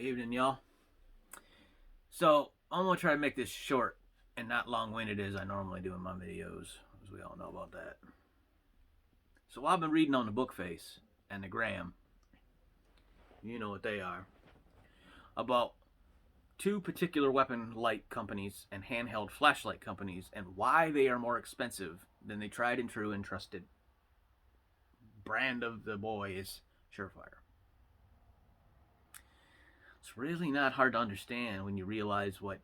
Evening, y'all. So, I'm going to try to make this short and not long-winded as I normally do in my videos, as we all know about that. So, I've been reading on the book face and the gram, you know what they are, about two particular weapon light companies and handheld flashlight companies and why they are more expensive than the tried and true and trusted brand of the boy is Surefire. It's really not hard to understand when you realize what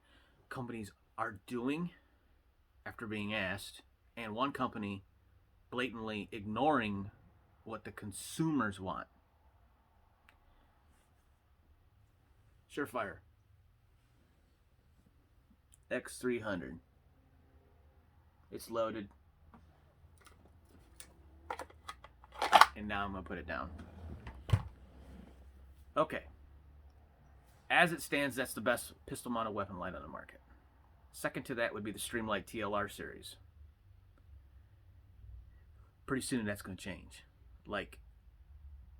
companies are doing after being asked, and one company blatantly ignoring what the consumers want. Surefire X300. It's loaded. And now I'm going to put it down. Okay. As it stands, that's the best pistol mounted weapon light on the market. Second to that would be the Streamlight TLR series. Pretty soon that's going to change. Like,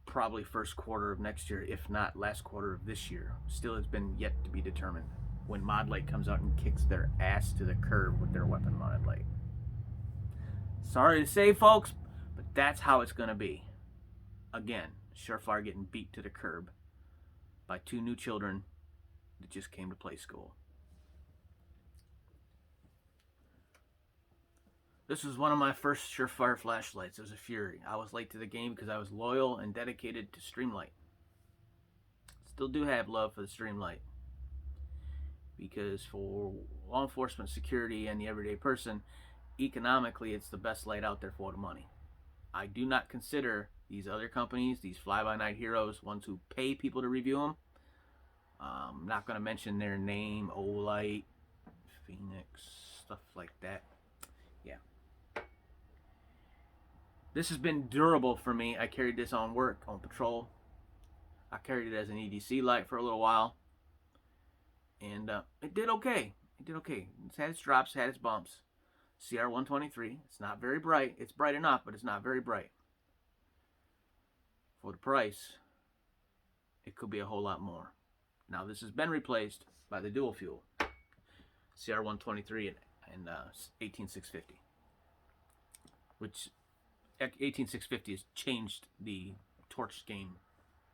probably first quarter of next year, if not last quarter of this year. Still has been yet to be determined when Modlite comes out and kicks their ass to the curb with their weapon mounted light. Sorry to say, folks, but that's how it's going to be. Again, Surefire getting beat to the curb by two new children that just came to play school. This was one of my first Surefire flashlights. It was a Fury. I was late to the game because I was loyal and dedicated to Streamlight. Still do have love for the Streamlight, because for law enforcement, security, and the everyday person, economically, it's the best light out there for the money. I do not consider these other companies, these fly-by-night heroes, ones who pay people to review them. I'm not going to mention their name, Olight, Phoenix, stuff like that. Yeah. This has been durable for me. I carried this on work, on patrol. I carried it as an EDC light for a little while. And it did okay. It did okay. It's had its drops, had its bumps. CR123. It's not very bright. It's bright enough, but it's not very bright. For the price, it could be a whole lot more. Now, this has been replaced by the dual fuel CR123 and 18650, which 18650 has changed the torch game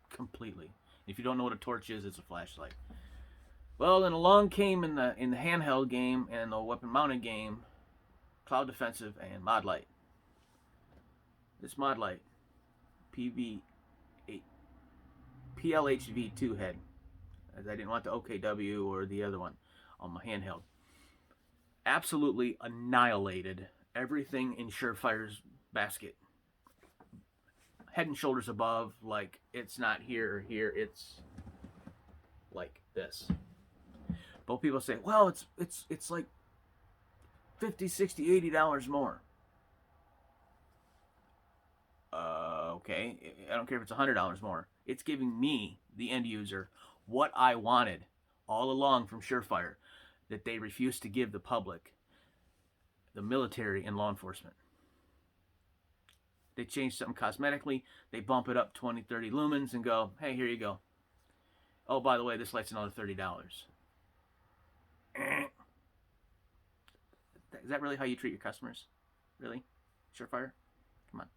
completely. If you don't know what a torch is, it's a flashlight. Well, then along came in the handheld game and the weapon mounted game, Cloud Defensive and Modlite. This Modlite PLHV2 head, as I didn't want the OKW or the other one on my handheld, absolutely annihilated everything in Surefire's basket. Head and shoulders above, like it's not here or here, it's like this. But people say, well, it's like $50, $60, $80 more. Okay, I don't care if it's $100 more. It's giving me, the end user, what I wanted all along from Surefire, that they refuse to give the public, the military, and law enforcement. They change something cosmetically, they bump it up 20, 30 lumens and go, hey, here you go. Oh, by the way, this light's another $30. Is that really how you treat your customers? Really? Surefire? Come on.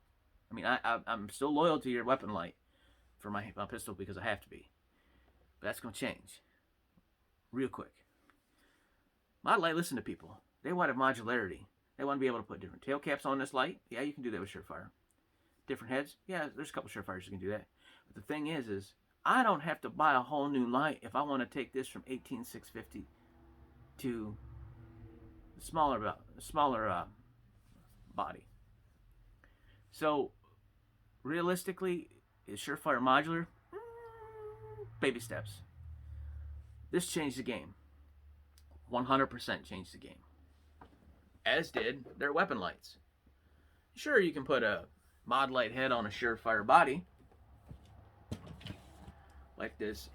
I mean, I'm still loyal to your weapon light for my pistol because I have to be. But that's going to change real quick. Modlite, listen to people. They want modularity. They want to be able to put different tail caps on this light. Yeah, you can do that with Surefire. Different heads. Yeah, there's a couple Surefires you can do that. But the thing is I don't have to buy a whole new light if I want to take this from 18650 to the smaller body. So, realistically, is Surefire modular? Baby steps. This changed the game. 100% changed the game. As did their weapon lights. Sure, you can put a Modlite head on a Surefire body, like this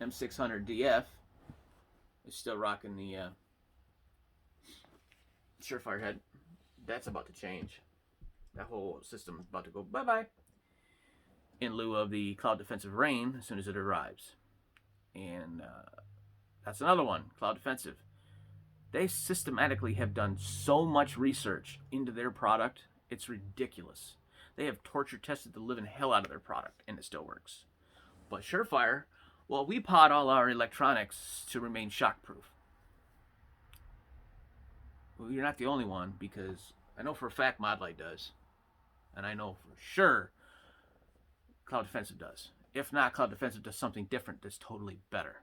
M600DF. It's still rocking the Surefire head. That's about to change. That whole system is about to go bye-bye, in lieu of the Cloud Defensive Rain as soon as it arrives. And that's another one, Cloud Defensive. They systematically have done so much research into their product, it's ridiculous. They have torture tested the living hell out of their product, and it still works. But Surefire, well, we pod all our electronics to remain shockproof. Well, you're not the only one, because I know for a fact Modlite does. And I know for sure Cloud Defensive does. If not, Cloud Defensive does something different that's totally better.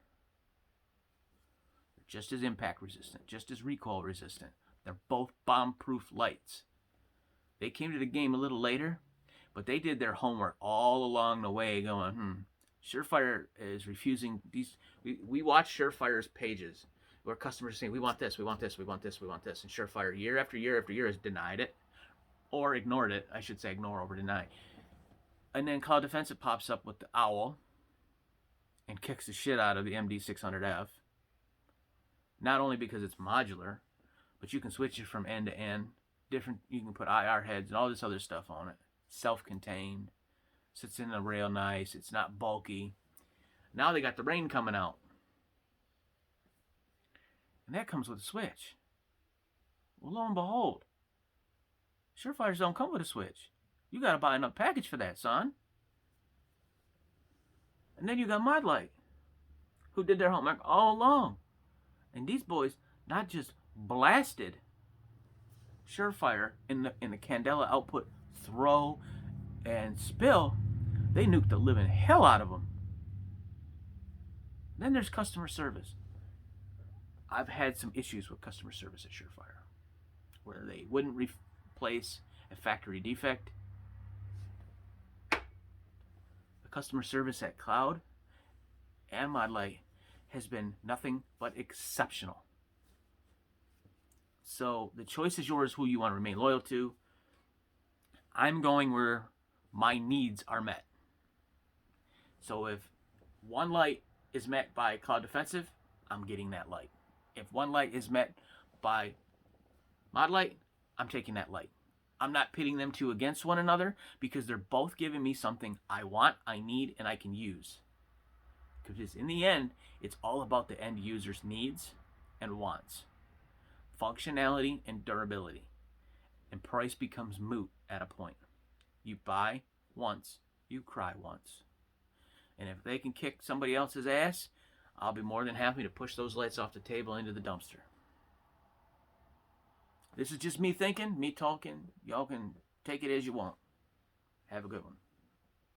They're just as impact resistant, just as recoil resistant. They're both bomb-proof lights. They came to the game a little later, but they did their homework all along the way going, Surefire is refusing these. We watch Surefire's pages where customers are saying, we want this, we want this, we want this, we want this. And Surefire, year after year after year, has denied it. Or ignored it. I should say ignore over deny. And then Cloud Defensive pops up with the Owl and kicks the shit out of the MD600F. Not only because it's modular, but you can switch it from end to end. Different, you can put IR heads and all this other stuff on it. Self-contained. Sits in the rail nice. It's not bulky. Now they got the rain coming out. And that comes with a switch. Well, lo and behold, Surefires don't come with a switch. You got to buy another package for that, son. And then you got Modlite, who did their homework all along. And these boys not just blasted Surefire in the Candela output throw and spill, they nuked the living hell out of them. Then there's customer service. I've had some issues with customer service at Surefire, where they wouldn't replace a factory defect. The customer service at Cloud and Modlite has been nothing but exceptional. So the choice is yours who you want to remain loyal to. I'm going where my needs are met. So if one light is met by Cloud Defensive, I'm getting that light. If one light is met by Modlite, I'm taking that light. I'm not pitting them two against one another because they're both giving me something I want, I need, and I can use. Because in the end, it's all about the end user's needs and wants. Functionality and durability. And price becomes moot at a point. You buy once, you cry once. And if they can kick somebody else's ass, I'll be more than happy to push those lights off the table into the dumpster. This is just me thinking, me talking. Y'all can take it as you want. Have a good one.